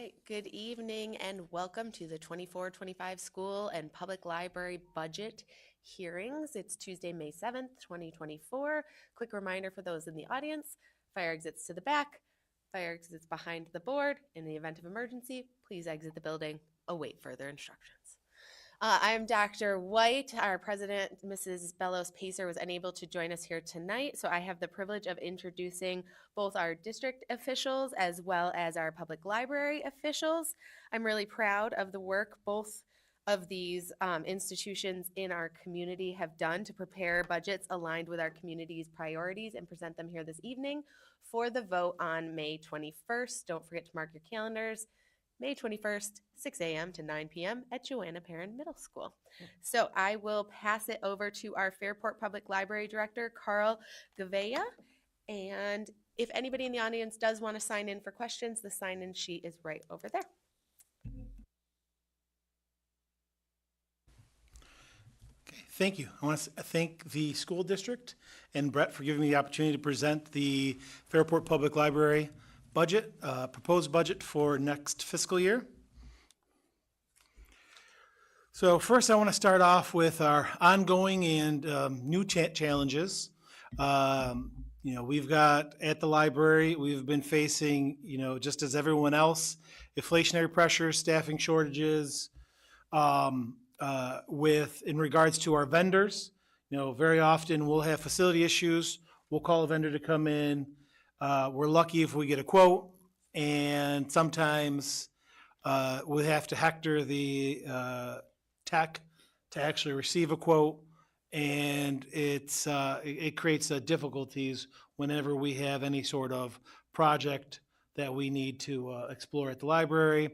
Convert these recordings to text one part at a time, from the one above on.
right, good evening and welcome to the 24-25 school and public library budget hearings. It's Tuesday, May 7th, 2024. Quick reminder for those in the audience, fire exits to the back, fire exits behind the board. In the event of emergency, please exit the building, await further instructions. I'm Dr. White. Our president, Mrs. Bellows-Pacer, was unable to join us here tonight, so I have the privilege of introducing both our district officials as well as our public library officials. I'm really proud of the work both of these institutions in our community have done to prepare budgets aligned with our community's priorities and present them here this evening for the vote on May 21st. Don't forget to mark your calendars. May 21st, 6 a.m. to 9 p.m. at Joanna Perrin Middle School. So I will pass it over to our Fairport Public Library Director, Carl Gavea. And if anybody in the audience does want to sign in for questions, the sign-in sheet is right over there. Okay, thank you. I want to thank the school district and Brett for giving me the opportunity to present the Fairport Public Library budget, proposed budget for next fiscal year. So first I want to start off with our ongoing and new challenges. We've got at the library, we've been facing, just as everyone else, inflationary pressures, staffing shortages, in regards to our vendors. Very often we'll have facility issues. We'll call a vendor to come in. We're lucky if we get a quote, and sometimes we have to hector the tech to actually receive a quote, and it creates difficulties whenever we have any sort of project that we need to explore at the library.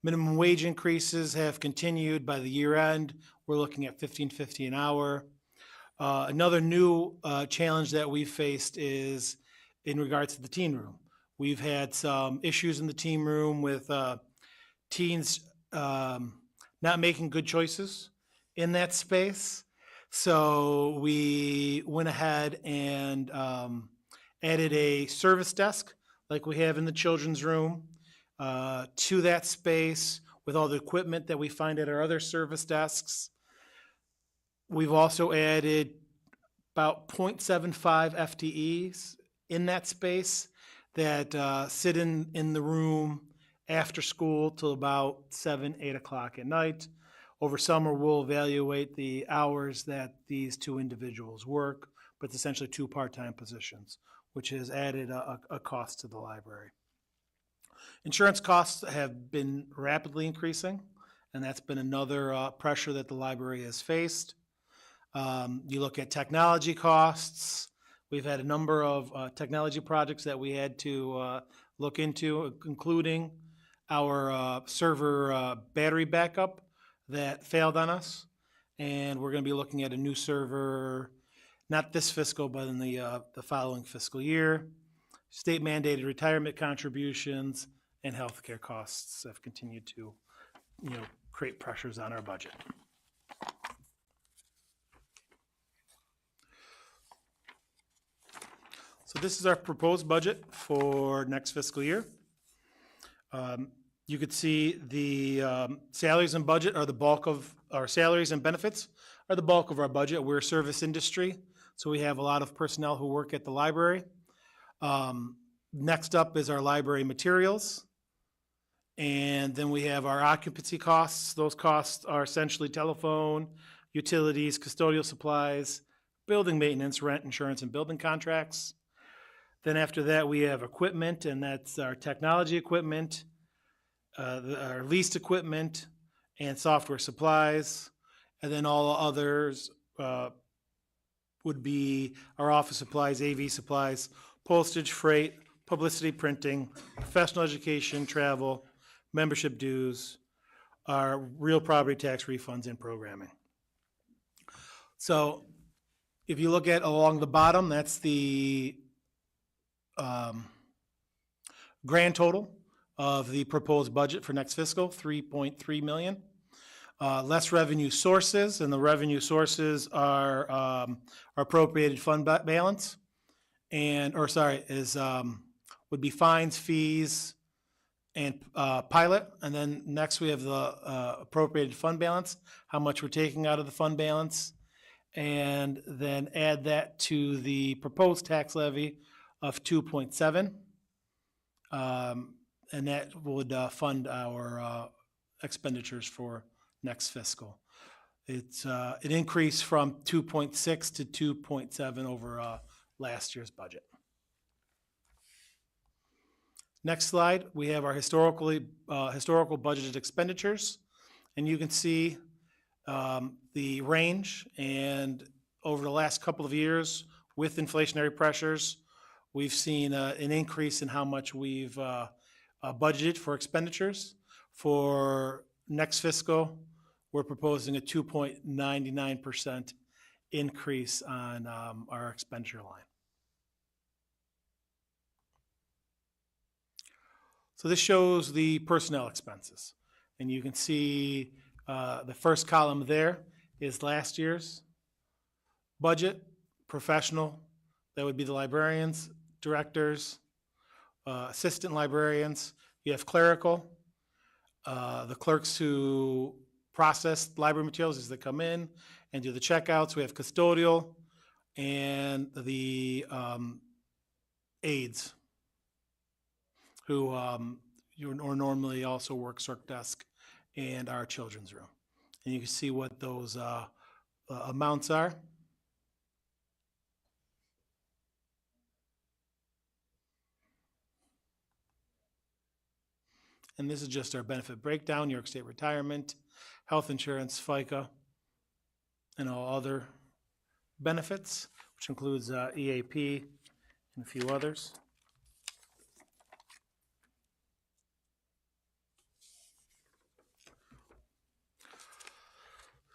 Minimum wage increases have continued by the year end. We're looking at $15.50 an hour. Another new challenge that we've faced is in regards to the teen room. We've had some issues in the teen room with teens not making good choices in that space. So we went ahead and added a service desk like we have in the children's room to that space with all the equipment that we find at our other service desks. We've also added about 0.75 FTEs in that space that sit in the room after school till about 7, 8 o'clock at night. Over summer, we'll evaluate the hours that these two individuals work, but it's essentially two part-time positions, which has added a cost to the library. Insurance costs have been rapidly increasing, and that's been another pressure that the library has faced. You look at technology costs. We've had a number of technology projects that we had to look into, including our server battery backup that failed on us. And we're going to be looking at a new server, not this fiscal, but in the following fiscal year. State mandated retirement contributions and healthcare costs have continued to, create pressures on our budget. So this is our proposed budget for next fiscal year. You could see the salaries and budget are the bulk of our salaries and benefits are the bulk of our budget. We're a service industry, so we have a lot of personnel who work at the library. Next up is our library materials. And then we have our occupancy costs. Those costs are essentially telephone, utilities, custodial supplies, building maintenance, rent, insurance, and building contracts. Then after that, we have equipment, and that's our technology equipment, our leased equipment, and software supplies. And then all others would be our office supplies, AV supplies, postage, freight, publicity, printing, professional education, travel, membership dues, our real property tax refunds, and programming. So if you look at along the bottom, that's the grand total of the proposed budget for next fiscal, $3.3 million. Less revenue sources, and the revenue sources are our appropriated fund balance, and would be fines, fees, and pilot, and then next we have the appropriated fund balance, how much we're taking out of the fund balance, and then add that to the proposed tax levy of 2.7. And that would fund our expenditures for next fiscal. It's an increase from 2.6 to 2.7 over last year's budget. Next slide, we have our historical budgeted expenditures, and you can see the range. And over the last couple of years, with inflationary pressures, we've seen an increase in how much we've budgeted for expenditures. For next fiscal, we're proposing a 2.99% increase on our expenditure line. So this shows the personnel expenses. And you can see the first column there is last year's budget, professional, that would be the librarians, directors, assistant librarians. You have clerical, the clerks who process library materials as they come in and do the checkouts. We have custodial and the aides who normally also work circ desk and our children's room. And you can see what those amounts are. And this is just our benefit breakdown: New York State retirement, health insurance, FICA, and all other benefits, which includes EAP and a few others.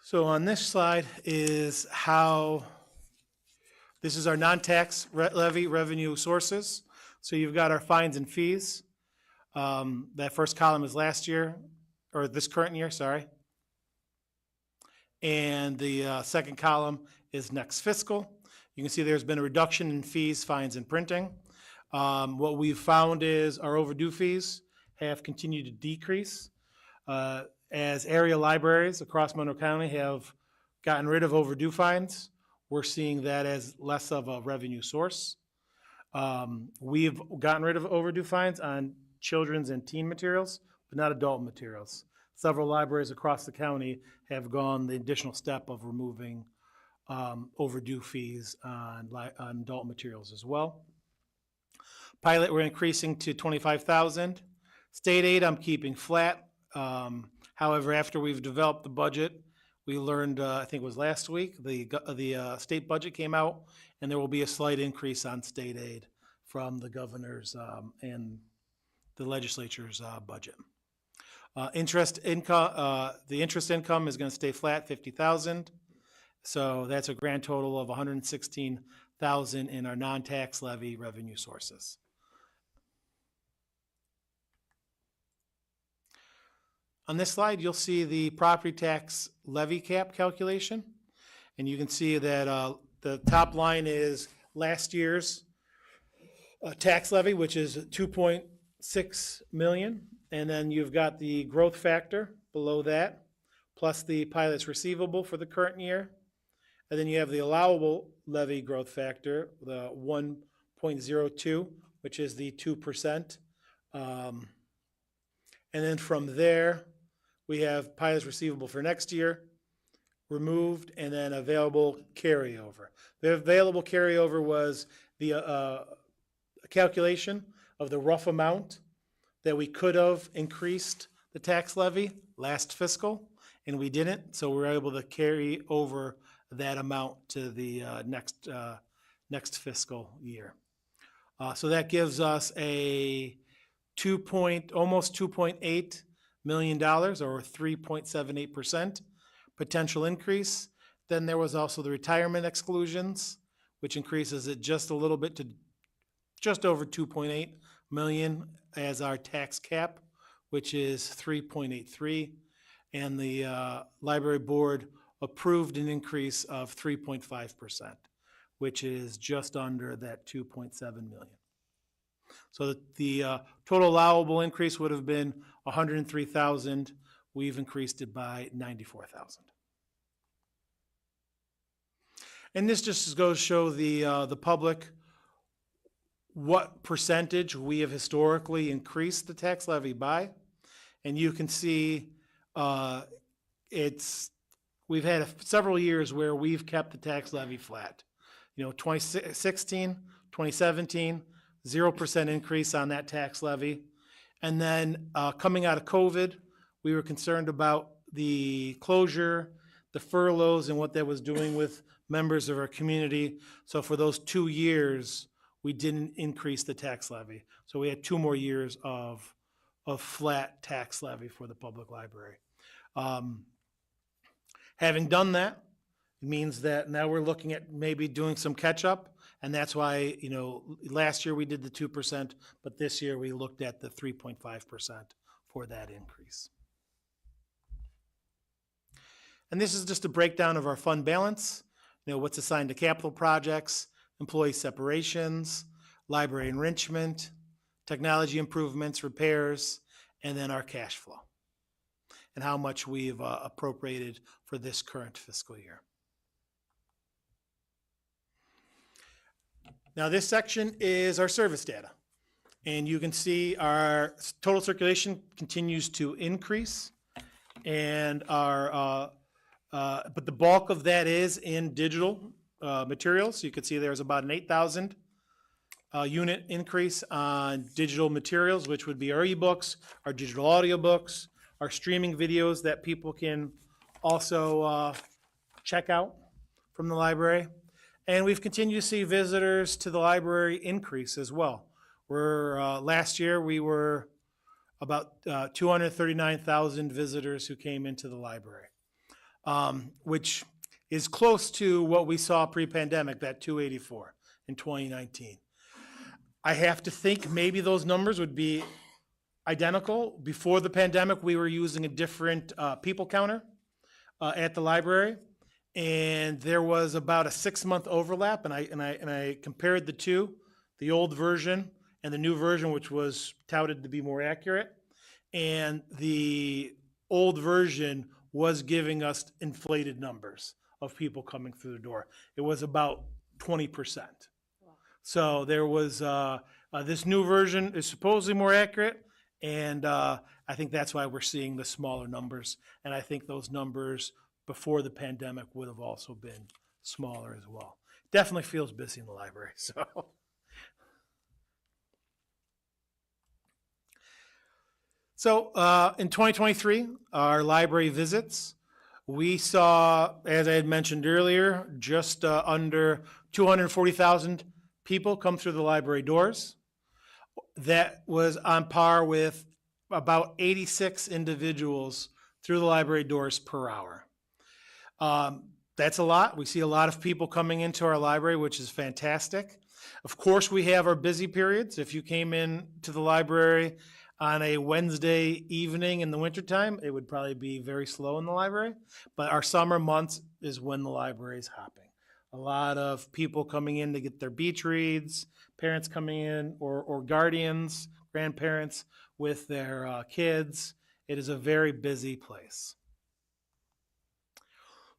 So on this slide is how this is our non-tax levy revenue sources. So you've got our fines and fees. That first column is last year, or this current year, sorry. And the second column is next fiscal. You can see there's been a reduction in fees, fines, and printing. What we've found is our overdue fees have continued to decrease. As area libraries across Monroe County have gotten rid of overdue fines, we're seeing that as less of a revenue source. We've gotten rid of overdue fines on children's and teen materials, but not adult materials. Several libraries across the county have gone the additional step of removing overdue fees on adult materials as well. Pilot, we're increasing to $25,000. State aid, I'm keeping flat. However, after we've developed the budget, we learned, I think it was last week, the state budget came out, and there will be a slight increase on state aid from the governor's and the legislature's budget. Interest income, the interest income is going to stay flat, $50,000. So that's a grand total of $116,000 in our non-tax levy revenue sources. On this slide, you'll see the property tax levy cap calculation. And you can see that the top line is last year's tax levy, which is 2.6 million. And then you've got the growth factor below that, plus the pilot's receivable for the current year. And then you have the allowable levy growth factor, the 1.02, which is the 2%. And then from there, we have pilot's receivable for next year, removed, and then available carryover. The available carryover was the calculation of the rough amount that we could have increased the tax levy last fiscal, and we didn't, so we're able to carry over that amount to the next fiscal year. So that gives us a almost $2.8 million, or 3.78% potential increase. Then there was also the retirement exclusions, which increases it just a little bit to just over 2.8 million as our tax cap, which is 3.83. And the library board approved an increase of 3.5%, which is just under that 2.7 million. So the total allowable increase would have been 103,000. We've increased it by 94,000. And this just goes to show the public what percentage we have historically increased the tax levy by. And you can see we've had several years where we've kept the tax levy flat. 2016, 2017, 0% increase on that tax levy. And then coming out of COVID, we were concerned about the closure, the furloughs, and what that was doing with members of our community. So for those 2 years, we didn't increase the tax levy. So we had 2 more years of flat tax levy for the public library. Having done that, it means that now we're looking at maybe doing some catch up, and that's why, last year we did the 2%, but this year we looked at the 3.5% for that increase. And this is just a breakdown of our fund balance, what's assigned to capital projects, employee separations, library enrichment, technology improvements, repairs, and then our cash flow, and how much we've appropriated for this current fiscal year. Now this section is our service data, and you can see our total circulation continues to increase, and but the bulk of that is in digital materials. You can see there's about an 8,000 unit increase on digital materials, which would be our ebooks, our digital audiobooks, our streaming videos that people can also check out from the library. And we've continued to see visitors to the library increase as well. Last year we were about 239,000 visitors who came into the library, which is close to what we saw pre-pandemic, that 284 in 2019. I have to think maybe those numbers would be identical. Before the pandemic, we were using a different people counter at the library, and there was about a 6-month overlap, and I compared the two, the old version and the new version, which was touted to be more accurate, and the old version was giving us inflated numbers of people coming through the door. It was about 20%. So there was, this new version is supposedly more accurate, and I think that's why we're seeing the smaller numbers. And I think those numbers before the pandemic would have also been smaller as well. Definitely feels busy in the library, so. So in 2023, our library visits, we saw, as I had mentioned earlier, just under 240,000 people come through the library doors. That was on par with about 86 individuals through the library doors per hour. That's a lot. We see a lot of people coming into our library, which is fantastic. Of course, we have our busy periods. If you came in to the library on a Wednesday evening in the wintertime, it would probably be very slow in the library. But our summer months is when the library is hopping. A lot of people coming in to get their beach reads, parents coming in, or guardians, grandparents with their kids. It is a very busy place.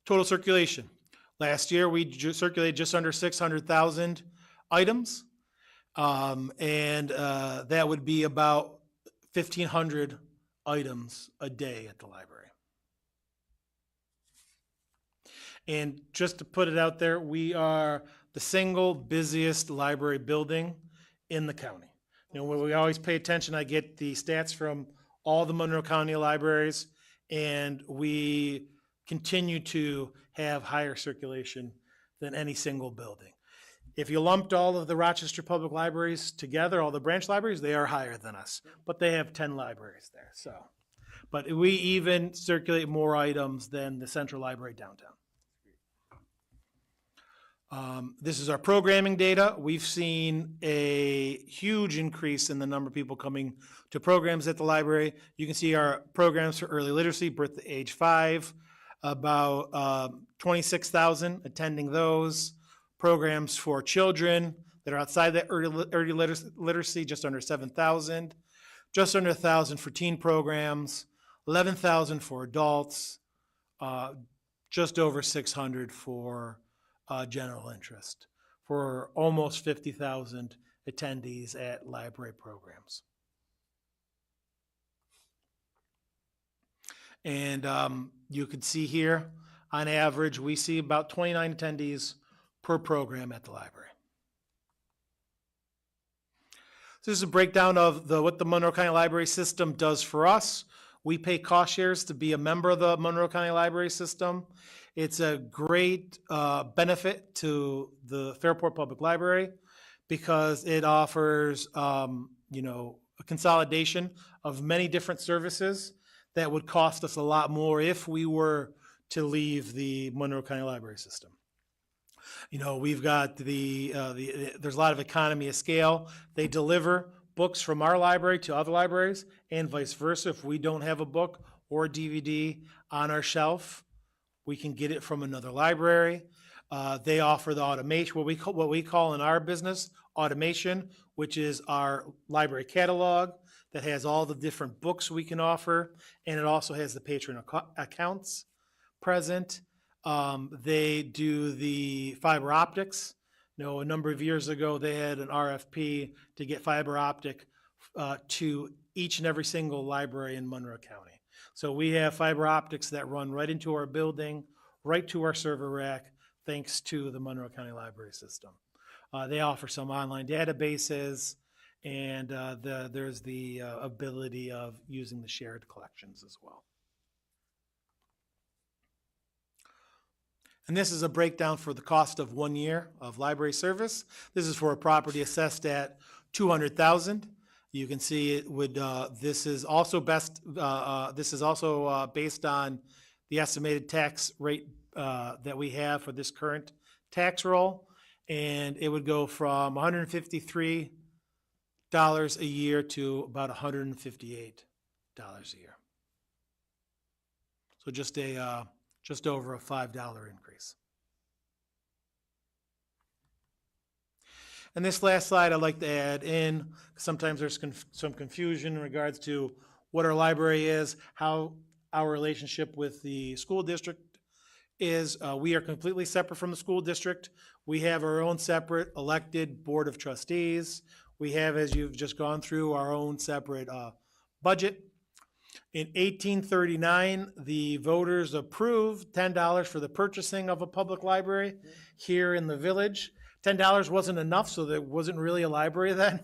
Total circulation. Last year, we circulated just under 600,000 items, and that would be about 1,500 items a day at the library. And just to put it out there, we are the single busiest library building in the county. When we always pay attention, I get the stats from all the Monroe County libraries, and we continue to have higher circulation than any single building. If you lumped all of the Rochester Public Libraries together, all the branch libraries, they are higher than us, but they have 10 libraries there. So, but we even circulate more items than the Central Library downtown. This is our programming data. We've seen a huge increase in the number of people coming to programs at the library. You can see our programs for early literacy, birth to age 5, about 26,000 attending those. Programs for children, that are outside that early literacy, just under 7,000, just under 1,000 for teen programs, 11,000 for adults, just over 600 for general interest, for almost 50,000 attendees at library programs. And you can see here, on average, we see about 29 attendees per program at the library. So this is a breakdown of what the Monroe County Library System does for us. We pay cost shares to be a member of the Monroe County Library System. It's a great benefit to the Fairport Public Library because it offers, a consolidation of many different services that would cost us a lot more if we were to leave the Monroe County Library System. We've got there's a lot of economy of scale. They deliver books from our library to other libraries and vice versa. If we don't have a book or a DVD on our shelf, we can get it from another library. They offer the automation, what we call in our business automation, which is our library catalog that has all the different books we can offer, and it also has the patron accounts present. They do the fiber optics. A number of years ago, they had an RFP to get fiber optic to each and every single library in Monroe County. So we have fiber optics that run right into our building, right to our server rack, thanks to the Monroe County Library System. They offer some online databases, and there's the ability of using the shared collections as well. And this is a breakdown for the cost of 1 year of library service. This is for a property assessed at $200,000. You can see it would. This is also based on the estimated tax rate that we have for this current tax roll, and it would go from $153 a year to about $158 a year. So just over a $5 increase. And this last slide I'd like to add in, sometimes there's some confusion in regards to what our library is, how our relationship with the school district is. We are completely separate from the school district. We have our own separate elected board of trustees. We have, as you've just gone through, our own separate budget. In 1839, the voters approved $10 for the purchasing of a public library here in the village. $10 wasn't enough, so there wasn't really a library then.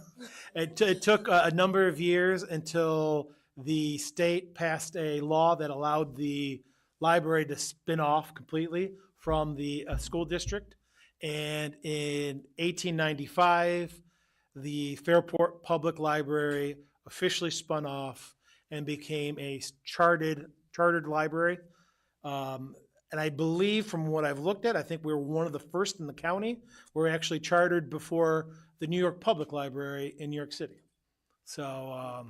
It took a number of years until the state passed a law that allowed the library to spin off completely from the school district. And in 1895, the Fairport Public Library officially spun off and became a chartered library. And I believe from what I've looked at, I think we were one of the first in the county. We're actually chartered before the New York Public Library in New York City. So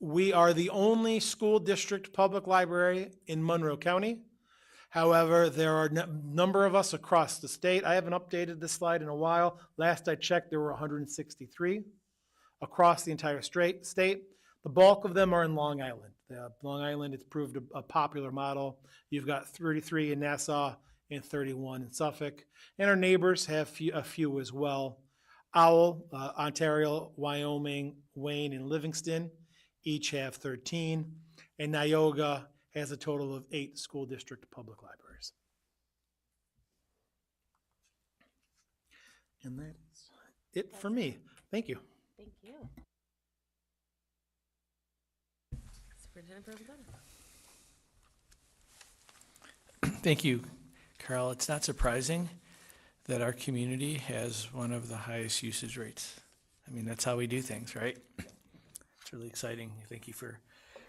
we are the only school district public library in Monroe County. However, there are a number of us across the state. I haven't updated this slide in a while. Last I checked, there were 163 across the entire state. The bulk of them are in Long Island. Long Island has proved a popular model. You've got 33 in Nassau and 31 in Suffolk. And our neighbors have a few as well. Owl, Ontario, Wyoming, Wayne, and Livingston each have 13. And Niagara has a total of 8 school district public libraries. And that's it for me. Thank you. Thank you. Superintendent Provenzano. Thank you, Carl. It's not surprising that our community has one of the highest usage rates. I mean, that's how we do things, right? It's really exciting. Thank you for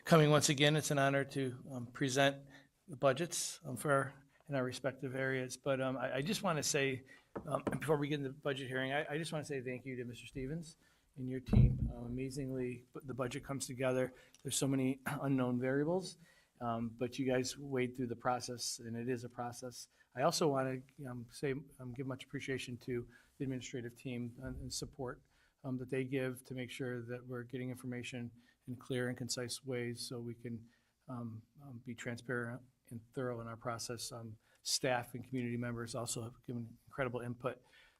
coming once again. It's an honor to present the budgets in our respective areas. But I just want to say, before we get into the budget hearing, I just want to say thank you to Mr. Stevens and your team. Amazingly, the budget comes together. There's so many unknown variables. but you guys wade through the process, and it is a process. I also want to give much appreciation to the administrative team and support that they give to make sure that we're getting information in clear and concise ways so we can be transparent and thorough in our process. Staff and community members also have given incredible input.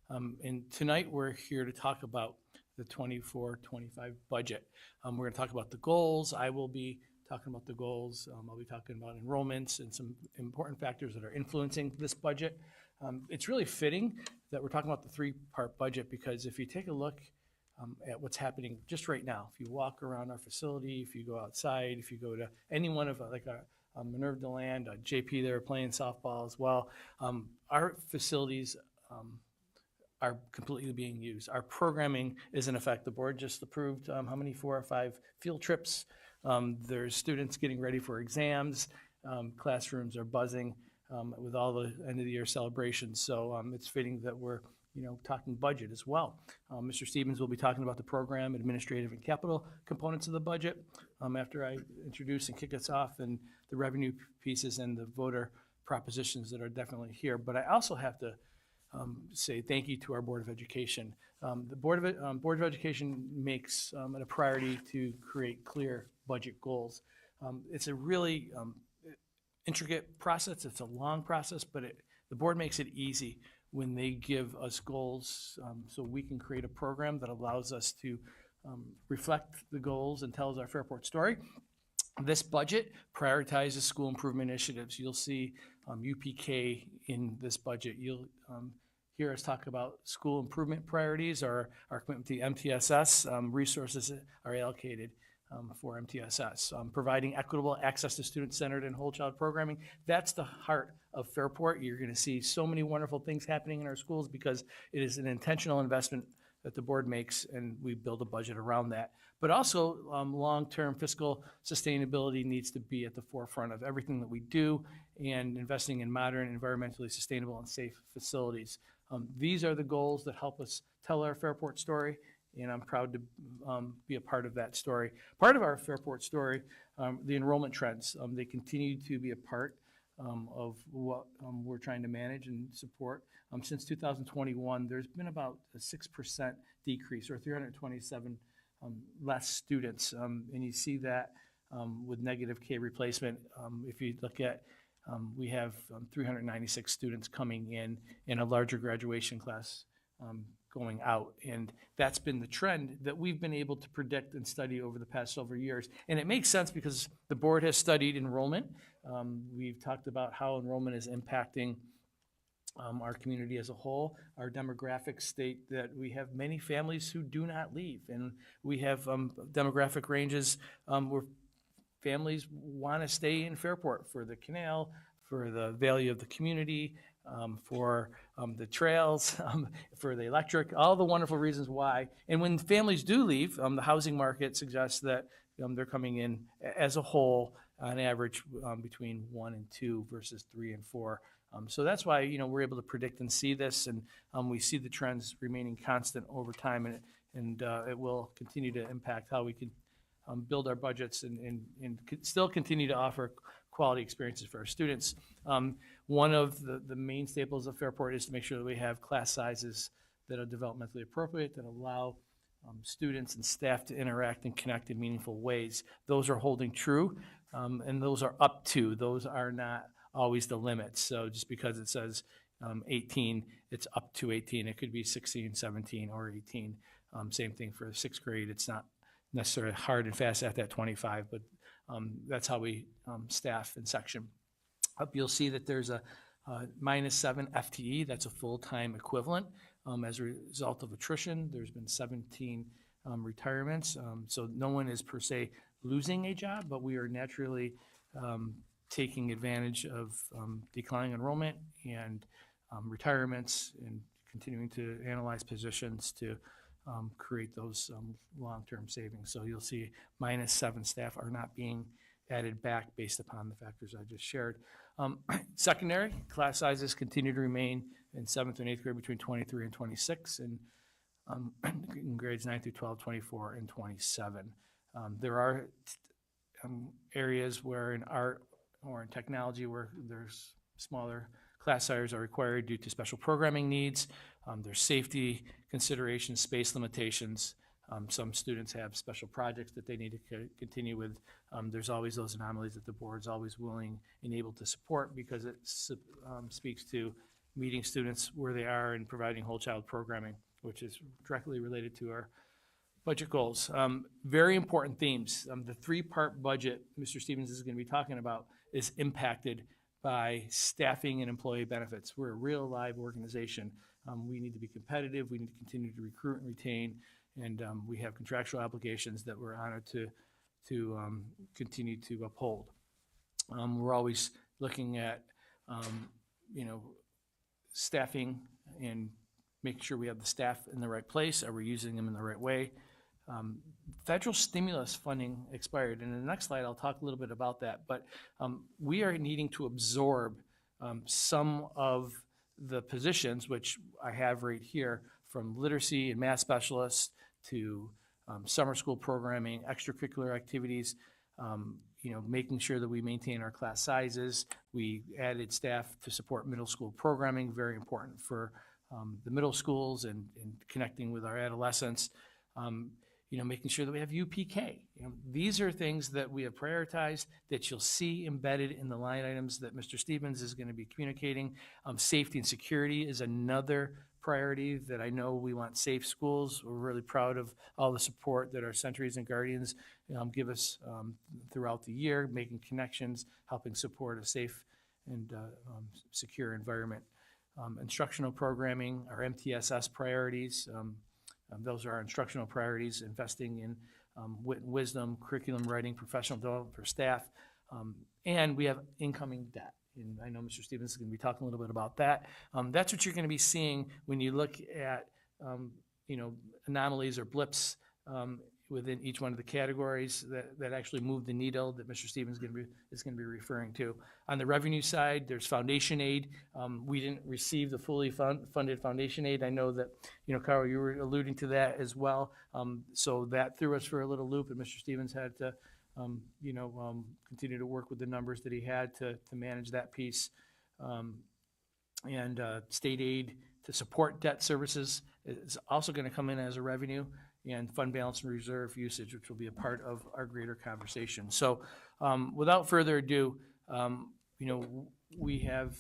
And tonight we're here to talk about the 24-25 budget. We're going to talk about the goals. I will be talking about the goals. I'll be talking about enrollments and some important factors that are influencing this budget. It's really fitting that we're talking about the three-part budget because if you take a look at what's happening just right now, if you walk around our facility, if you go outside, if you go to any one of like our Minerva DeLand, JP, they're playing softball as well. Our facilities are completely being used. Our programming is in effect. The board just approved how many, 4 or 5 field trips. There's students getting ready for exams. Classrooms are buzzing with all the end of the year celebrations. So it's fitting that we're talking budget as well. Mr. Stevens will be talking about the program, administrative, and capital components of the budget after I introduce and kick us off, and the revenue pieces and the voter propositions that are definitely here. But I also have to say thank you to our Board of Education. The Board of Education makes it a priority to create clear budget goals. It's a really intricate process. It's a long process, but the board makes it easy when they give us goals so we can create a program that allows us to reflect the goals and tells our Fairport story. This budget prioritizes school improvement initiatives. You'll see UPK in this budget. You'll hear us talk about school improvement priorities or our commitment to MTSS. Resources are allocated for MTSS. Providing equitable access to student-centered and whole child programming. That's the heart of Fairport. You're going to see so many wonderful things happening in our schools because it is an intentional investment that the board makes, and we build a budget around that. But also, long-term fiscal sustainability needs to be at the forefront of everything that we do, and investing in modern, environmentally sustainable, and safe facilities. These are the goals that help us tell our Fairport story, and I'm proud to be a part of that story. Part of our Fairport story, the enrollment trends, they continue to be a part of what we're trying to manage and support. Since 2021, there's been about a 6% decrease, or 327 less students, and you see that with negative K replacement. If you look at, we have 396 students coming in a larger graduation class going out, and that's been the trend that we've been able to predict and study over the past several years. And it makes sense because the board has studied enrollment. We've talked about how enrollment is impacting our community as a whole. Our demographics state that we have many families who do not leave, and we have demographic ranges where families want to stay in Fairport for the canal, for the value of the community, for the trails, for the electric, all the wonderful reasons why. And when families do leave, the housing market suggests that they're coming in as a whole on average between 1 and 2 versus 3 and 4. So that's why we're able to predict and see this, and we see the trends remaining constant over time, and it will continue to impact how we can build our budgets and still continue to offer quality experiences for our students. One of the main staples of Fairport is to make sure that we have class sizes that are developmentally appropriate, that allow students and staff to interact and connect in meaningful ways. Those are holding true, and those are up to. Those are not always the limits. So just because it says 18, it's up to 18. It could be 16, 17, or 18. Same thing for 6th grade. It's not necessarily hard and fast at that 25, but that's how we staff and section. Up, you'll see that there's a -7 FTE. That's a full-time equivalent. As a result of attrition, there's been 17 retirements. So no one is per se losing a job, but we are naturally taking advantage of declining enrollment and retirements, and continuing to analyze positions to create those long-term savings. So you'll see -7 staff are not being added back based upon the factors I just shared. Secondary class sizes continue to remain in 7th and 8th grade between 23 and 26, and in grades 9 through 12, 24, and 27. There are areas where in art or in technology where there's smaller class sizes are required due to special programming needs. There's safety considerations, space limitations. Some students have special projects that they need to continue with. There's always those anomalies that the board's always willing and able to support because it speaks to meeting students where they are and providing whole child programming, which is directly related to our budget goals. Very important themes. The three-part budget Mr. Stevens is going to be talking about is impacted by staffing and employee benefits. We're a real live organization. We need to be competitive. We need to continue to recruit and retain, and we have contractual obligations that we're honored to continue to uphold. We're always looking at, staffing and making sure we have the staff in the right place. Are we using them in the right way? Federal stimulus funding expired, and in the next slide I'll talk a little bit about that, but we are needing to absorb some of the positions, which I have right here, from literacy and math specialists to summer school programming, extracurricular activities, making sure that we maintain our class sizes. We added staff to support middle school programming, very important for the middle schools and connecting with our adolescents. Making sure that we have UPK. These are things that we have prioritized that you'll see embedded in the line items that Mr. Stevens is going to be communicating. Safety and security is another priority that I know we want safe schools. We're really proud of all the support that our Sentries and Guardians give us throughout the year, making connections, helping support a safe and secure environment. Instructional programming, our MTSS priorities, those are our instructional priorities, investing in wit and wisdom, curriculum writing, professional development for staff, and we have incoming debt. And I know Mr. Stevens is going to be talking a little bit about that. That's what you're going to be seeing when you look at, anomalies or blips within each one of the categories that actually move the needle that Mr. Stevens is going to be referring to. On the revenue side, there's foundation aid. We didn't receive the fully funded foundation aid. I know that, Carl, you were alluding to that as well. So that threw us for a little loop, and Mr. Stevens had to, continue to work with the numbers that he had to manage that piece. And state aid to support debt services is also going to come in as a revenue, and fund balance and reserve usage, which will be a part of our greater conversation. So without further ado, we have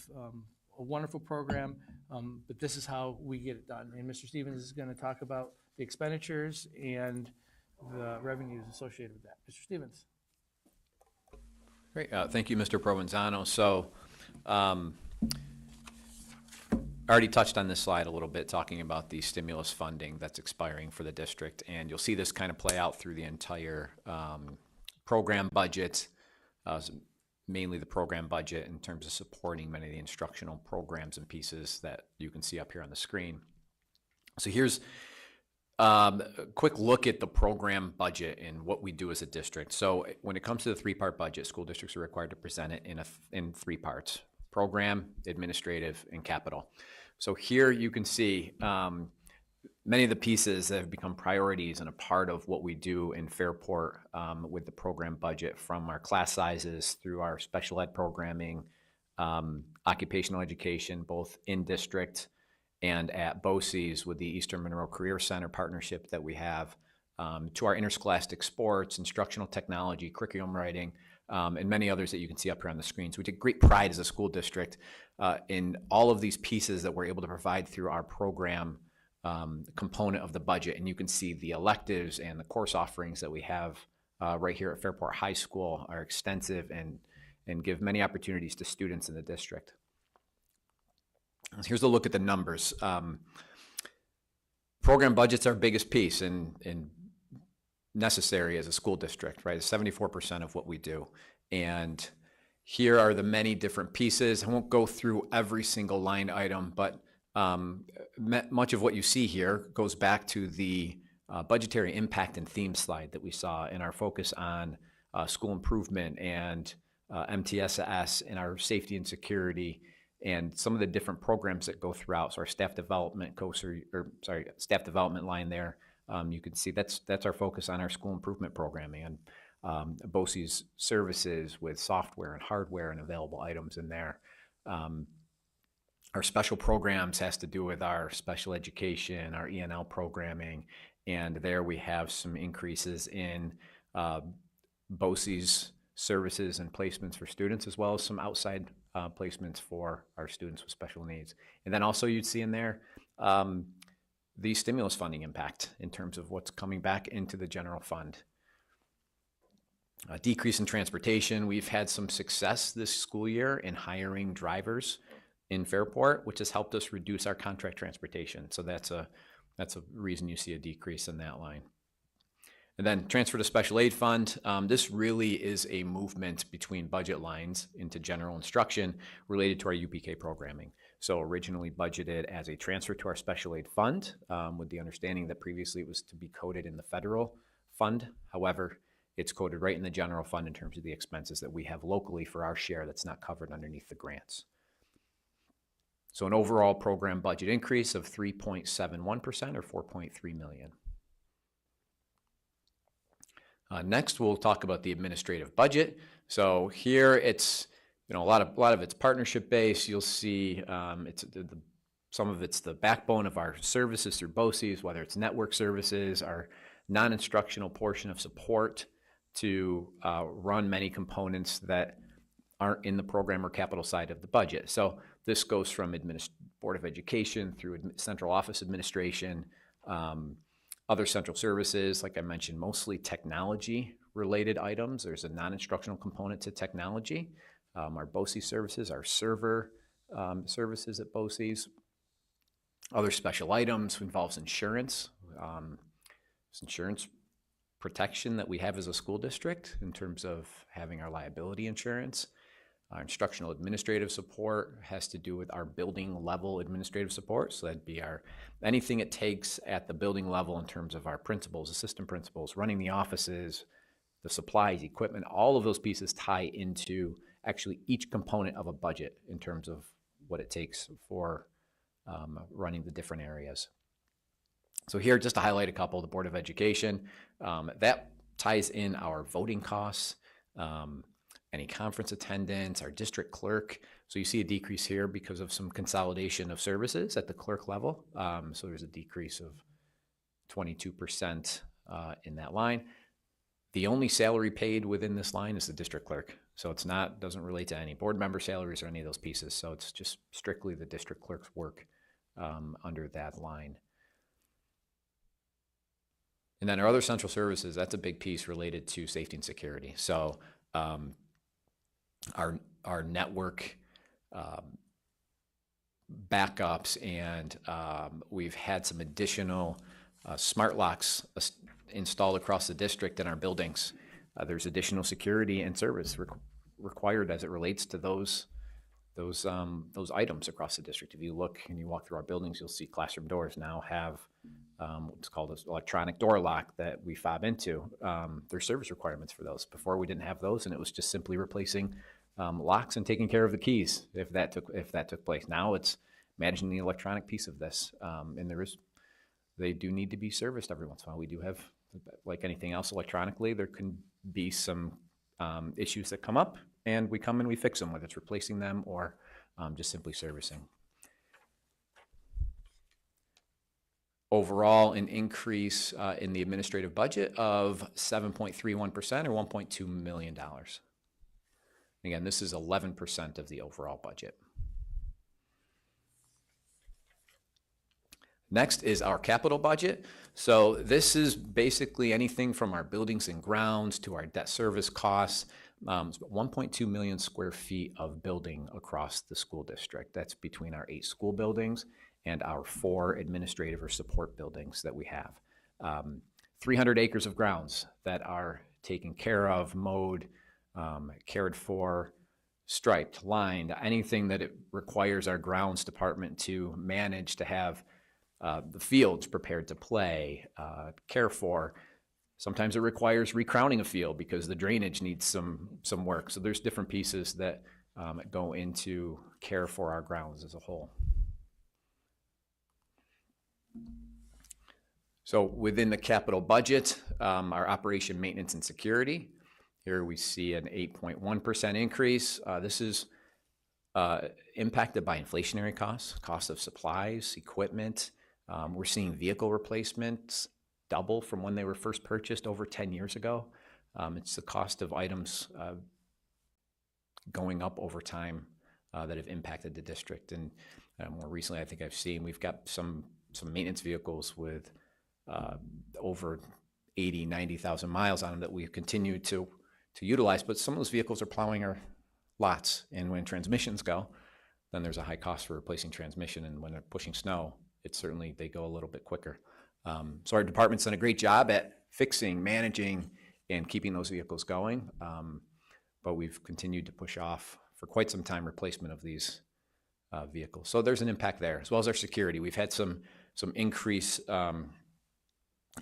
a wonderful program, but this is how we get it done. And Mr. Stevens is going to talk about the expenditures and the revenues associated with that. Mr. Stevens. Great. Thank you, Mr. Provenzano. So I already touched on this slide a little bit, talking about the stimulus funding that's expiring for the district, and you'll see this kind of play out through the entire program budget, mainly the program budget in terms of supporting many of the instructional programs and pieces that you can see up here on the screen. So here's a quick look at the program budget and what we do as a district. So when it comes to the three-part budget, school districts are required to present it in three parts: program, administrative, and capital. So here you can see many of the pieces that have become priorities and a part of what we do in Fairport with the program budget, from our class sizes through our special ed programming, occupational education, both in district and at BOCES with the Eastern Monroe Career Center partnership that we have, to our interscholastic sports, instructional technology, curriculum writing, and many others that you can see up here on the screen. So we take great pride as a school district in all of these pieces that we're able to provide through our program component of the budget. And you can see the electives and the course offerings that we have right here at Fairport High School are extensive and give many opportunities to students in the district. Here's a look at the numbers. Program budget's our biggest piece and necessary as a school district, right? It's 74% of what we do. And here are the many different pieces. I won't go through every single line item, but much of what you see here goes back to the budgetary impact and theme slide that we saw in our focus on school improvement and MTSS and our safety and security and some of the different programs that go throughout. So our staff development staff development line there, you can see that's our focus on our school improvement programming. And BOCES services with software and hardware and available items in there. Our special programs has to do with our special education, our ENL programming, and there we have some increases in BOCES services and placements for students, as well as some outside placements for our students with special needs. And then also you'd see in there the stimulus funding impact in terms of what's coming back into the general fund. A decrease in transportation. We've had some success this school year in hiring drivers in Fairport, which has helped us reduce our contract transportation. So that's a reason you see a decrease in that line. And then transfer to special aid fund. This really is a movement between budget lines into general instruction related to our UPK programming. So originally budgeted as a transfer to our special aid fund with the understanding that previously it was to be coded in the federal fund. However, it's coded right in the general fund in terms of the expenses that we have locally for our share that's not covered underneath the grants. So an overall program budget increase of 3.71% or $4.3 million. Next, we'll talk about the administrative budget. So here it's, a lot of it's partnership based. You'll see some of it's the backbone of our services through BOCES, whether it's network services, our non-instructional portion of support to run many components that aren't in the program or capital side of the budget. So this goes from Board of Education through central office administration, other central services, like I mentioned, mostly technology related items. There's a non-instructional component to technology. Our BOCES services, our server services at BOCES. Other special items involves insurance. Insurance protection that we have as a school district in terms of having our liability insurance. Our instructional administrative support has to do with our building level administrative support. So that'd be anything it takes at the building level in terms of our principals, assistant principals, running the offices, the supplies, equipment, all of those pieces tie into actually each component of a budget in terms of what it takes for running the different areas. So here, just to highlight a couple, the Board of Education, that ties in our voting costs, any conference attendance, our district clerk. So you see a decrease here because of some consolidation of services at the clerk level. So there's a decrease of 22% in that line. The only salary paid within this line is the district clerk. So it's doesn't relate to any board member salaries or any of those pieces. So it's just strictly the district clerk's work under that line. And then our other central services, that's a big piece related to safety and security. So our network backups, and we've had some additional smart locks installed across the district in our buildings. There's additional security and service required as it relates to those items across the district. If you look and you walk through our buildings, you'll see classroom doors now have what's called an electronic door lock that we fob into. There's service requirements for those. Before we didn't have those, and it was just simply replacing locks and taking care of the keys if that took place. Now it's managing the electronic piece of this, and they do need to be serviced every once in a while. We do have, like anything else electronically, there can be some issues that come up, and we come and we fix them, whether it's replacing them or just simply servicing. Overall, an increase in the administrative budget of 7.31% or $1.2 million. Again, this is 11% of the overall budget. Next is our capital budget. So this is basically anything from our buildings and grounds to our debt service costs. 1.2 million square feet of building across the school district. That's between our 8 school buildings and our 4 administrative or support buildings that we have. 300 acres of grounds that are taken care of, mowed, cared for, striped, lined, anything that it requires our grounds department to manage to have the fields prepared to play, care for. Sometimes it requires recrowning a field because the drainage needs some work. So there's different pieces that go into care for our grounds as a whole. So within the capital budget, our operation, maintenance, and security, Here we see an 8.1% increase. This is impacted by inflationary costs, cost of supplies, equipment. We're seeing vehicle replacements double from when they were first purchased over 10 years ago. It's the cost of items going up over time that have impacted the district. And more recently, I think I've seen we've got some maintenance vehicles with over 80, 90,000 miles on them that we've continued to utilize, but some of those vehicles are plowing our lots, and when transmissions go, then there's a high cost for replacing transmission, and when they're pushing snow, it's certainly, they go a little bit quicker. So our department's done a great job at fixing, managing, and keeping those vehicles going, but we've continued to push off for quite some time replacement of these vehicles. So there's an impact there, as well as our security. We've had some increase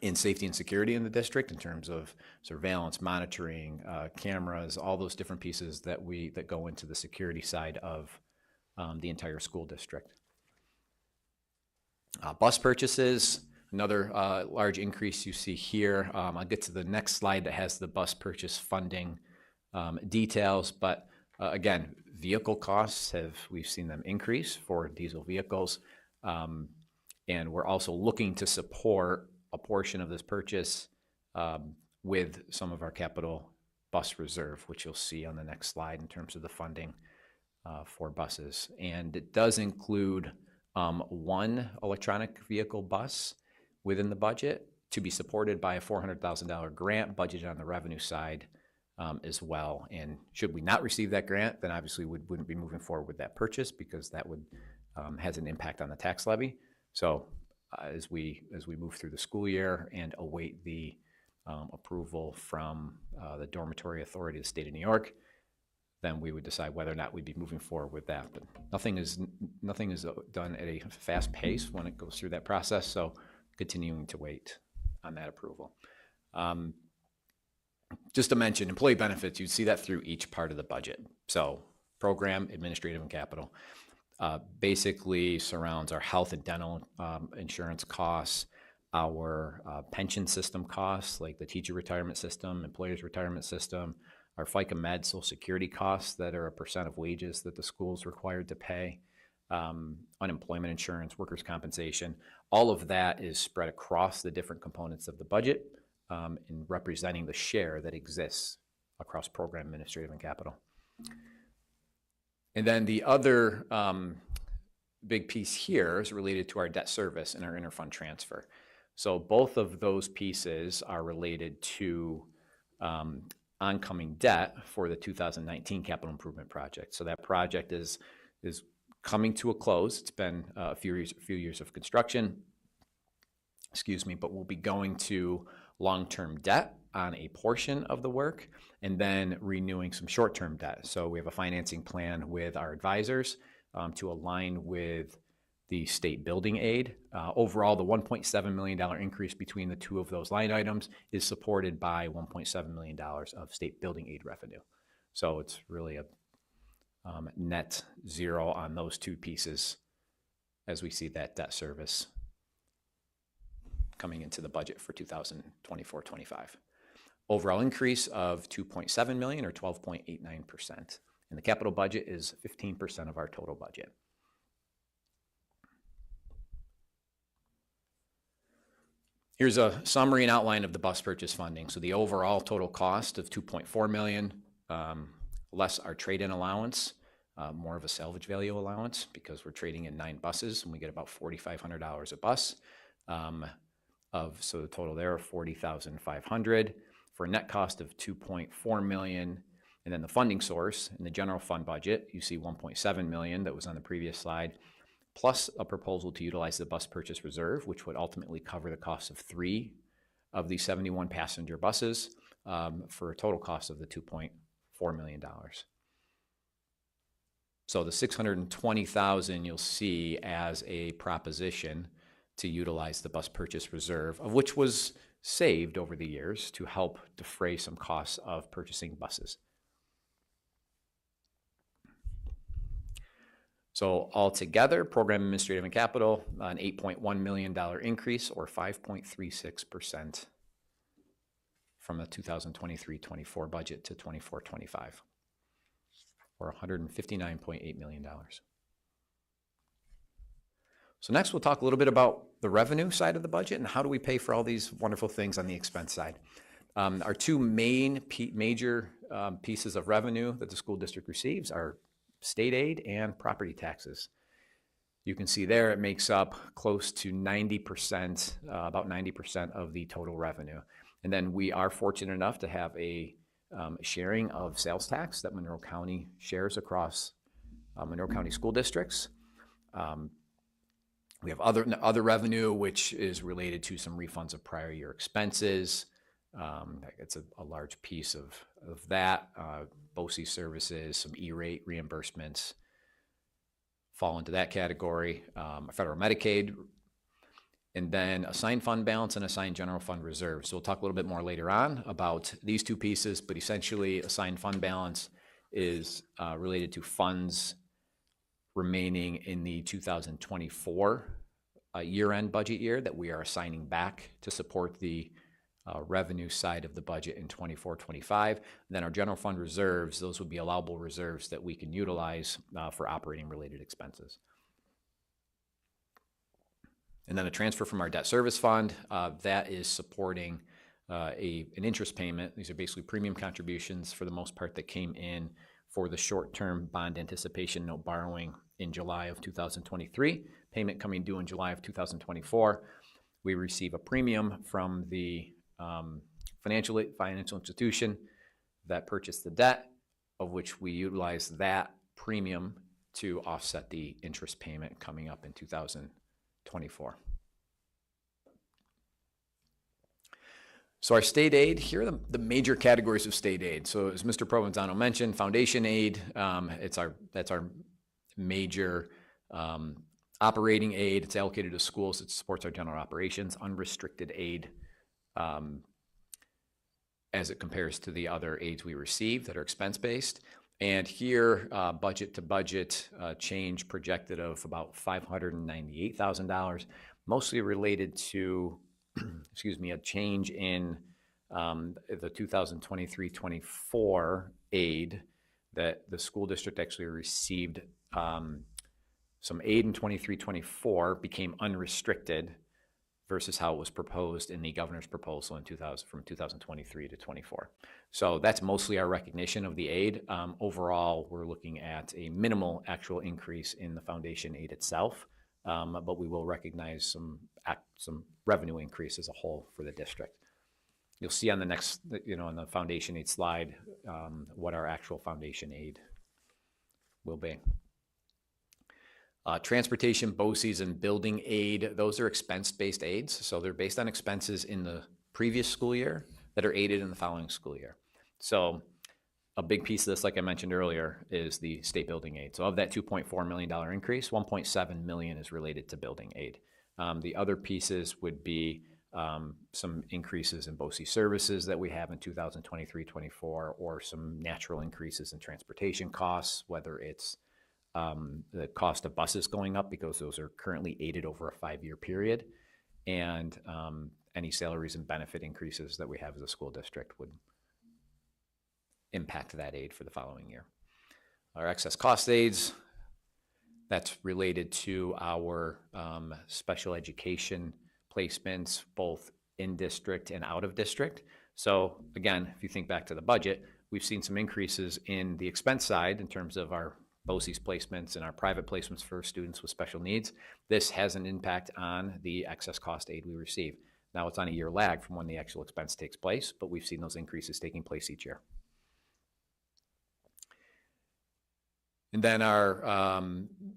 in safety and security in the district in terms of surveillance, monitoring, cameras, all those different pieces that go into the security side of the entire school district. Bus purchases, another large increase you see here. I'll get to the next slide that has the bus purchase funding details, but again, vehicle costs we've seen them increase for diesel vehicles, and we're also looking to support a portion of this purchase with some of our capital bus reserve, which you'll see on the next slide in terms of the funding for buses. And it does include one electronic vehicle bus within the budget to be supported by a $400,000 grant budgeted on the revenue side as well. And should we not receive that grant, then obviously we wouldn't be moving forward with that purchase, because that would has an impact on the tax levy. So as we move through the school year and await the approval from the Dormitory Authority of the State of New York, then we would decide whether or not we'd be moving forward with that. But nothing is done at a fast pace when it goes through that process, so continuing to wait on that approval. Just to mention, employee benefits, you'd see that through each part of the budget. So program, administrative, and capital. Basically surrounds our health and dental insurance costs, our pension system costs, like the teacher retirement system, employers retirement system, our FICA Med Social Security costs that are a % of wages that the school's required to pay, unemployment insurance, workers' compensation. All of that is spread across the different components of the budget in representing the share that exists across program, administrative, and capital. And then the other big piece here is related to our debt service and our interfund transfer. So both of those pieces are related to oncoming debt for the 2019 capital improvement project. So that project is coming to a close. It's been a few years of construction, but we'll be going to long-term debt on a portion of the work, and then renewing some short-term debt. So we have a financing plan with our advisors to align with the state building aid. Overall, the $1.7 million increase between the two of those line items is supported by $1.7 million of state building aid revenue. So it's really a net zero on those two pieces as we see that debt service coming into the budget for 2024-25. Overall increase of $2.7 million or 12.89%. And the capital budget is 15% of our total budget. Here's a summary and outline of the bus purchase funding. So the overall total cost of $2.4 million, less our trade-in allowance, more of a salvage value allowance because we're trading in 9 buses and we get about $4,500 a bus. So the total there of $40,500 for a net cost of $2.4 million. And then the funding source in the general fund budget, you see $1.7 million that was on the previous slide, plus a proposal to utilize the bus purchase reserve, which would ultimately cover the cost of 3 of the 71 passenger buses for a total cost of the $2.4 million. So the $620,000 you'll see as a proposition to utilize the bus purchase reserve, of which was saved over the years to help defray some costs of purchasing buses. So altogether, program administrative and capital, an $8.1 million increase or 5.36% from the 2023-24 budget to 24-25, or $159.8 million. So next, we'll talk a little bit about the revenue side of the budget and how do we pay for all these wonderful things on the expense side. Our two major pieces of revenue that the school district receives are state aid and property taxes. You can see there it makes up close to 90%, about 90% of the total revenue. And then we are fortunate enough to have a sharing of sales tax that Monroe County shares across Monroe County school districts. We have other revenue, which is related to some refunds of prior year expenses. It's a large piece of that. BOCES services, some E-rate reimbursements fall into that category. Federal Medicaid, and then assigned fund balance and assigned general fund reserve. So we'll talk a little bit more later on about these two pieces, but essentially assigned fund balance is related to funds remaining in the 2024 year-end budget year that we are assigning back to support the revenue side of the budget in 24-25. Then our general fund reserves, those would be allowable reserves that we can utilize for operating related expenses. And then a transfer from our debt service fund, that is supporting an interest payment. These are basically premium contributions for the most part that came in for the short-term bond anticipation note borrowing in July of 2023, payment coming due in July of 2024. We receive a premium from the financial institution that purchased the debt, of which we utilize that premium to offset the interest payment coming up in 2024. So our state aid, here are the major categories of state aid. So as Mr. Provenzano mentioned, foundation aid, that's our major operating aid. It's allocated to schools. It supports our general operations. Unrestricted aid, as it compares to the other aids we receive that are expense-based. And here, budget to budget change projected of about $598,000, mostly related to, excuse me, a change in the 2023-24 aid that the school district actually received. Some aid in 23-24 became unrestricted versus how it was proposed in the governor's proposal in from 2023 to 24. So that's mostly our recognition of the aid. Overall, we're looking at a minimal actual increase in the foundation aid itself, but we will recognize some revenue increase as a whole for the district. You'll see on the next, on the foundation aid slide, what our actual foundation aid will be. Transportation, BOCES, and building aid, those are expense-based aids. So they're based on expenses in the previous school year that are aided in the following school year. So a big piece of this, like I mentioned earlier, is the state building aid. So of that $2.4 million increase, $1.7 million is related to building aid. The other pieces would be some increases in BOCES services that we have in 2023-24, or some natural increases in transportation costs, whether it's the cost of buses going up because those are currently aided over a 5-year period, and any salaries and benefit increases that we have as a school district would impact that aid for the following year. Our excess cost aids, that's related to our special education placements, both in district and out of district. So again, if you think back to the budget, we've seen some increases in the expense side in terms of our BOCES placements and our private placements for students with special needs. This has an impact on the excess cost aid we receive. Now it's on a year lag from when the actual expense takes place, but we've seen those increases taking place each year. And then our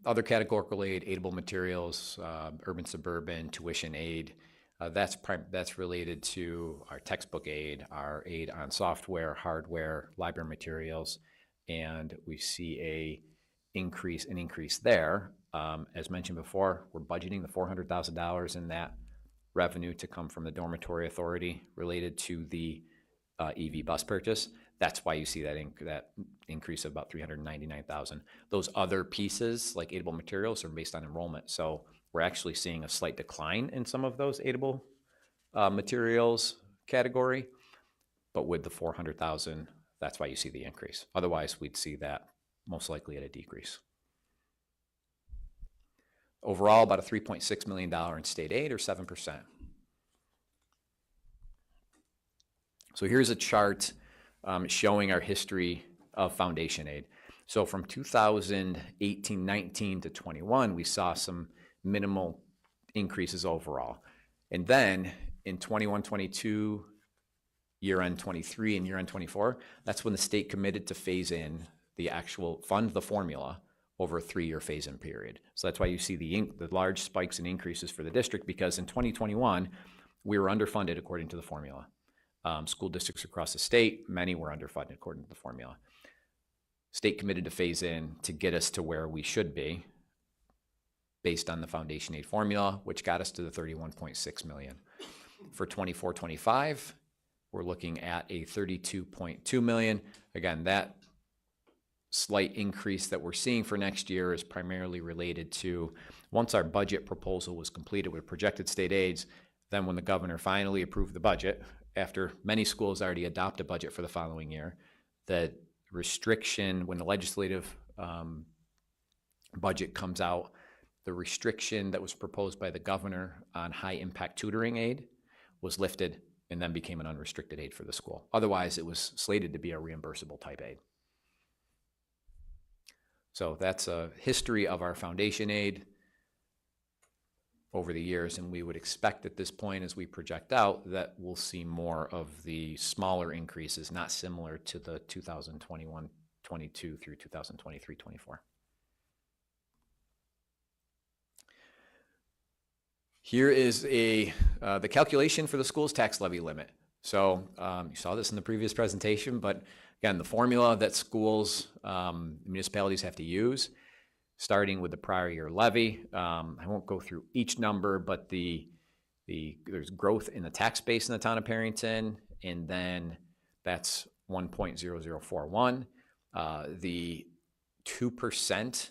other categorical aid, aidable materials, urban suburban, tuition aid, that's related to our textbook aid, our aid on software, hardware, library materials, and we see an increase there. As mentioned before, we're budgeting the $400,000 in that revenue to come from the dormitory authority related to the EV bus purchase. That's why you see that increase of about $399,000. Those other pieces, like aidable materials, are based on enrollment. So we're actually seeing a slight decline in some of those aidable materials category. but with the 400,000, that's why you see the increase. Otherwise, we'd see that most likely at a decrease. Overall, about a $3.6 million in state aid, or 7%. So here's a chart showing our history of foundation aid. So from 2018-19 to 21, we saw some minimal increases overall. And then in 21-22, year-end 23 and year-end 24, that's when the state committed to phase in the actual fund, the formula, over a 3-year phase-in period. So that's why you see the large spikes and increases for the district, because in 2021, we were underfunded according to the formula. School districts across the state, many were underfunded according to the formula. State committed to phase in to get us to where we should be based on the foundation aid formula, which got us to the 31.6 million. For 24-25, we're looking at a 32.2 million. Again, that slight increase that we're seeing for next year is primarily related to, once our budget proposal was completed with projected state aids, then when the governor finally approved the budget, after many schools already adopt a budget for the following year, the restriction, when the legislative budget comes out, the restriction that was proposed by the governor on high impact tutoring aid was lifted and then became an unrestricted aid for the school. Otherwise, it was slated to be a reimbursable type aid. So that's a history of our foundation aid over the years, and we would expect at this point, as we project out, that we'll see more of the smaller increases, not similar to the 2021-22 through 2023-24. Here is the calculation for the school's tax levy limit. So you saw this in the previous presentation, but again, the formula that schools, municipalities have to use, starting with the prior year levy. I won't go through each number, but there's growth in the tax base in the town of Perrington, and then that's 1.0041. The 2%,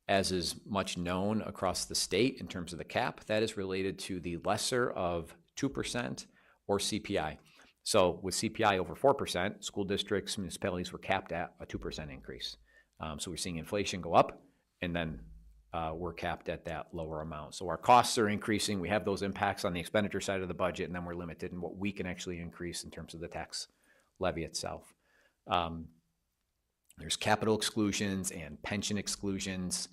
as is much known across the state in terms of the cap, that is related to the lesser of 2% or CPI. So with CPI over 4%, school districts, municipalities were capped at a 2% increase. So we're seeing inflation go up, and then we're capped at that lower amount. So our costs are increasing. We have those impacts on the expenditure side of the budget, and then we're limited in what we can actually increase in terms of the tax levy itself. There's capital exclusions and pension exclusions.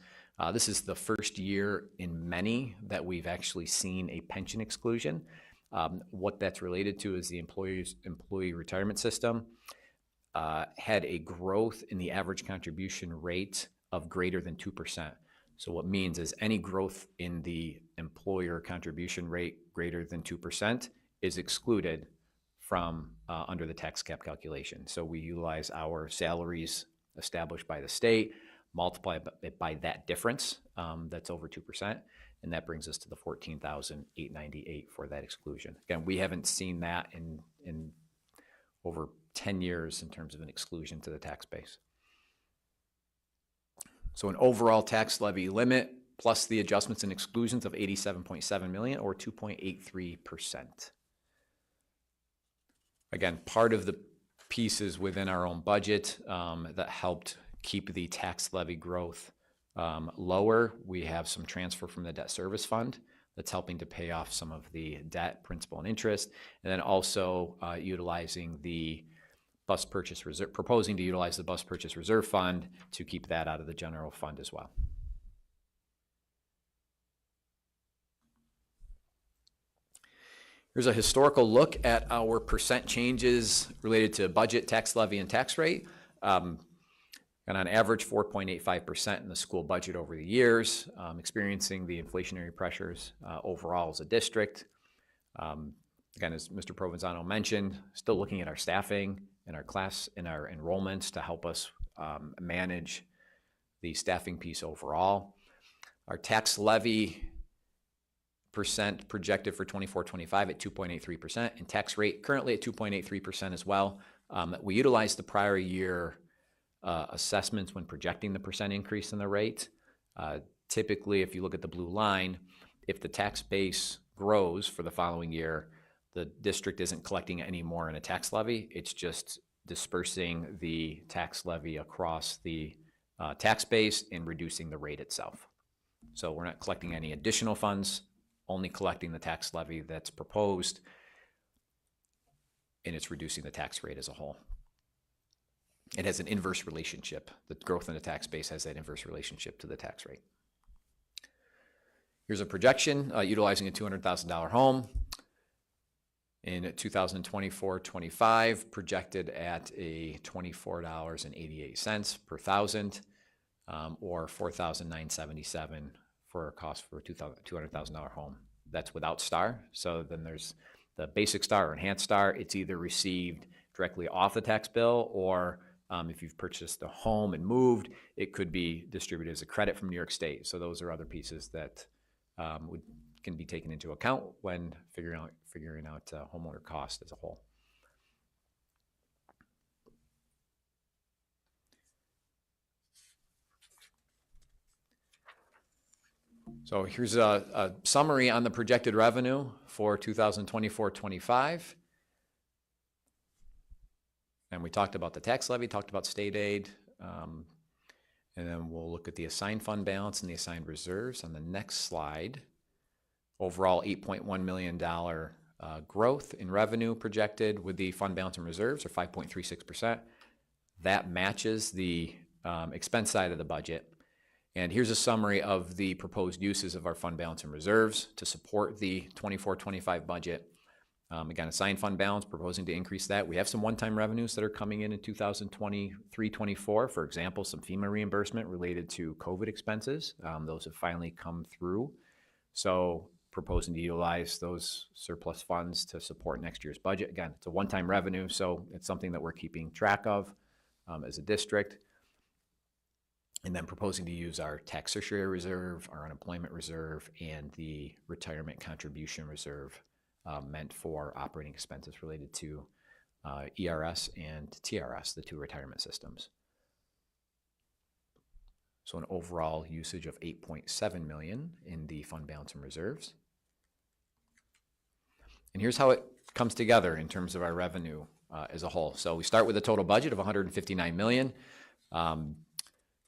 This is the first year in many that we've actually seen a pension exclusion. What that's related to is the employee retirement system had a growth in the average contribution rate of greater than 2%. So what means is any growth in the employer contribution rate greater than 2% is excluded from under the tax cap calculation. So we utilize our salaries established by the state, multiply it by that difference that's over 2%, and that brings us to the $14,898 for that exclusion. Again, we haven't seen that in over 10 years in terms of an exclusion to the tax base. So an overall tax levy limit plus the adjustments and exclusions of $87.7 million, or 2.83%. Again, part of the pieces within our own budget that helped keep the tax levy growth lower. We have some transfer from the debt service fund that's helping to pay off some of the debt, principal and interest, and then also utilizing the bus purchase reserve, proposing to utilize the bus purchase reserve fund to keep that out of the general fund as well. Here's a historical look at our percent changes related to budget, tax levy, and tax rate. And on average, 4.85% in the school budget over the years, experiencing the inflationary pressures overall as a district. Again, as Mr. Provenzano mentioned, still looking at our staffing and our class and our enrollments to help us manage the staffing piece overall. Our tax levy percent projected for 24-25 at 2.83%, and tax rate currently at 2.83% as well. We utilized the prior year assessments when projecting the percent increase in the rate. Typically, if you look at the blue line, if the tax base grows for the following year, The district isn't collecting any more in a tax levy. It's just dispersing the tax levy across the tax base and reducing the rate itself. So we're not collecting any additional funds, only collecting the tax levy that's proposed, and it's reducing the tax rate as a whole. It has an inverse relationship. The growth in the tax base has that inverse relationship to the tax rate. Here's a projection utilizing a $200,000 home. In 2024-25, projected at a $24.88 per thousand, or $4,977 for a cost for a $200,000 home. That's without STAR. So then there's the basic STAR or enhanced STAR. It's either received directly off the tax bill, or if you've purchased a home and moved, it could be distributed as a credit from New York State. So those are other pieces that can be taken into account when figuring out homeowner cost as a whole. So here's a summary on the projected revenue for 2024-25. And we talked about the tax levy, talked about state aid, and then we'll look at the assigned fund balance and the assigned reserves on the next slide. Overall, $8.1 million growth in revenue projected with the fund balance and reserves, or 5.36%. That matches the expense side of the budget. And here's a summary of the proposed uses of our fund balance and reserves to support the 24-25 budget. Again, assigned fund balance, proposing to increase that. We have some one-time revenues that are coming in 2023-24. For example, some FEMA reimbursement related to COVID expenses. Those have finally come through. So proposing to utilize those surplus funds to support next year's budget. Again, it's a one-time revenue, so it's something that we're keeping track of as a district. And then proposing to use our tax certiorari reserve, our unemployment reserve, and the retirement contribution reserve meant for operating expenses related to ERS and TRS, the two retirement systems. So an overall usage of $8.7 million in the fund balance and reserves. And here's how it comes together in terms of our revenue as a whole. So we start with a total budget of $159 million.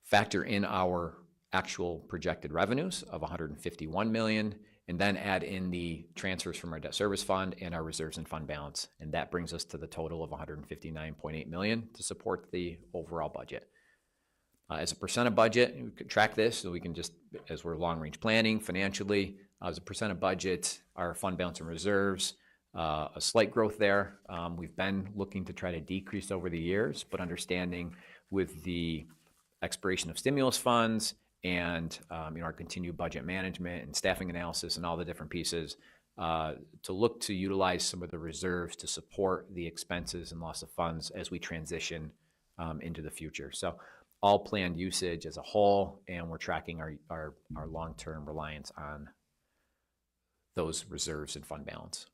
Factor in our actual projected revenues of $151 million, and then add in the transfers from our debt service fund and our reserves and fund balance. And that brings us to the total of $159.8 million to support the overall budget. As a percent of budget, we could track this so we can just, as we're long-range planning financially, as a percent of budget, our fund balance and reserves, a slight growth there. We've been looking to try to decrease over the years, but understanding with the expiration of stimulus funds and our continued budget management and staffing analysis and all the different pieces, to look to utilize some of the reserves to support the expenses and loss of funds as we transition into the future. So all planned usage as a whole, and we're tracking our long-term reliance on those reserves and fund balance.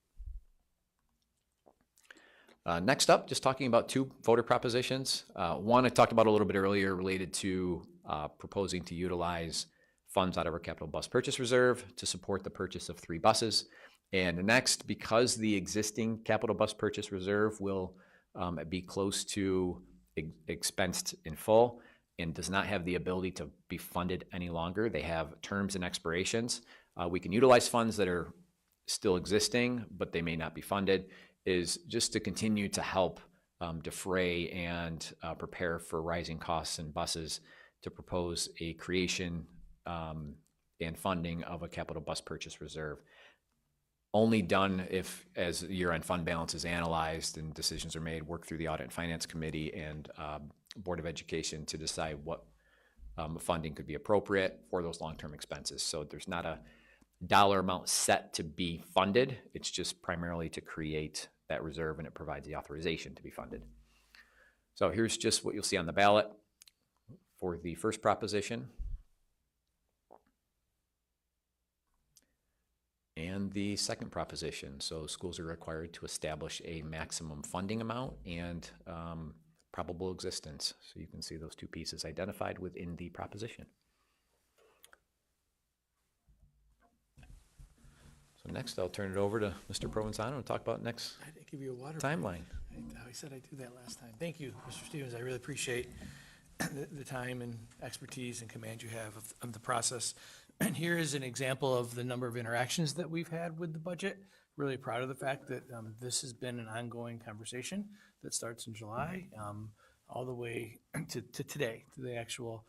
Next up, just talking about two voter propositions. One I talked about a little bit earlier related to proposing to utilize funds out of our capital bus purchase reserve to support the purchase of 3 buses. And the next, because the existing capital bus purchase reserve will be close to expensed in full and does not have the ability to be funded any longer, they have terms and expirations. We can utilize funds that are still existing, but they may not be funded, is just to continue to help defray and prepare for rising costs in buses, to propose a creation and funding of a capital bus purchase reserve. Only done if, as year-end fund balance is analyzed and decisions are made, work through the Audit and Finance Committee and Board of Education to decide what funding could be appropriate for those long-term expenses. So there's not a dollar amount set to be funded. It's just primarily to create that reserve, and it provides the authorization to be funded. So here's just what you'll see on the ballot for the first proposition and the second proposition. So schools are required to establish a maximum funding amount and probable existence. So you can see those two pieces identified within the proposition. So Next, I'll turn it over to Mr. Provenzano to talk about next I didn't give you a water. timeline. I said I'd do that last time. Thank you, Mr. Stevens. I really appreciate the time and expertise and command you have of the process. And here is an example of the number of interactions that we've had with the budget. Really proud of the fact that this has been an ongoing conversation that starts in July all the way to today, to the actual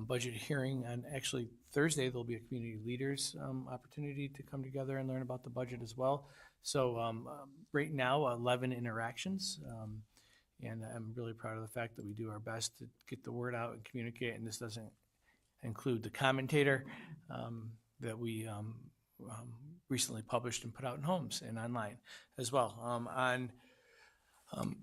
budget hearing. And actually Thursday, there'll be a community leaders opportunity to come together and learn about the budget as well. So right now, 11 interactions. And I'm really proud of the fact that we do our best to get the word out and communicate. And this doesn't include the commentator that we recently published and put out in homes and online as well. On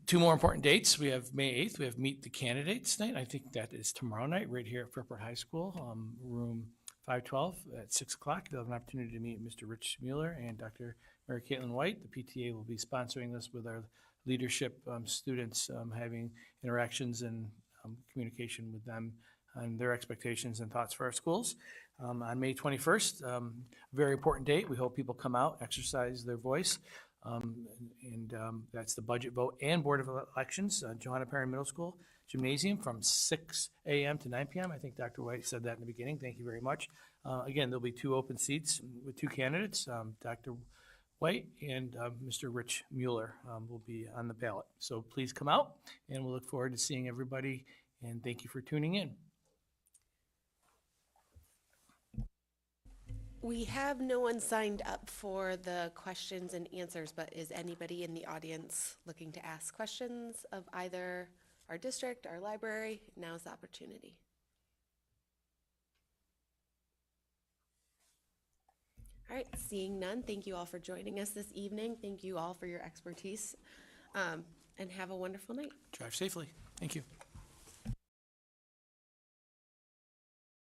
two more important dates, we have May 8th, we have Meet the Candidates night. I think that is tomorrow night right here at Fairport High School, room 512 at 6 o'clock. You'll have an opportunity to meet Mr. Rich Mueller and Dr. Mary Caitlin White. The PTA will be sponsoring this with our leadership students, having interactions and communication with them on their expectations and thoughts for our schools. On May 21st, very important date. We hope people come out, exercise their voice. That's the budget vote and Board of Elections, Johanna Perry Middle School Gymnasium from 6 a.m. to 9 p.m. I think Dr. White said that in the beginning. Thank you very much. Again, there'll be 2 open seats with 2 candidates. Dr. White and Mr. Rich Mueller will be on the ballot. So please come out, and we'll look forward to seeing everybody, and thank you for tuning in. We have no one signed up for the questions and answers, but is anybody in the audience looking to ask questions of either our district, our library? Now's the opportunity. All right, seeing none, thank you all for joining us this evening. Thank you all for your expertise, and have a wonderful night. Drive safely. Thank you.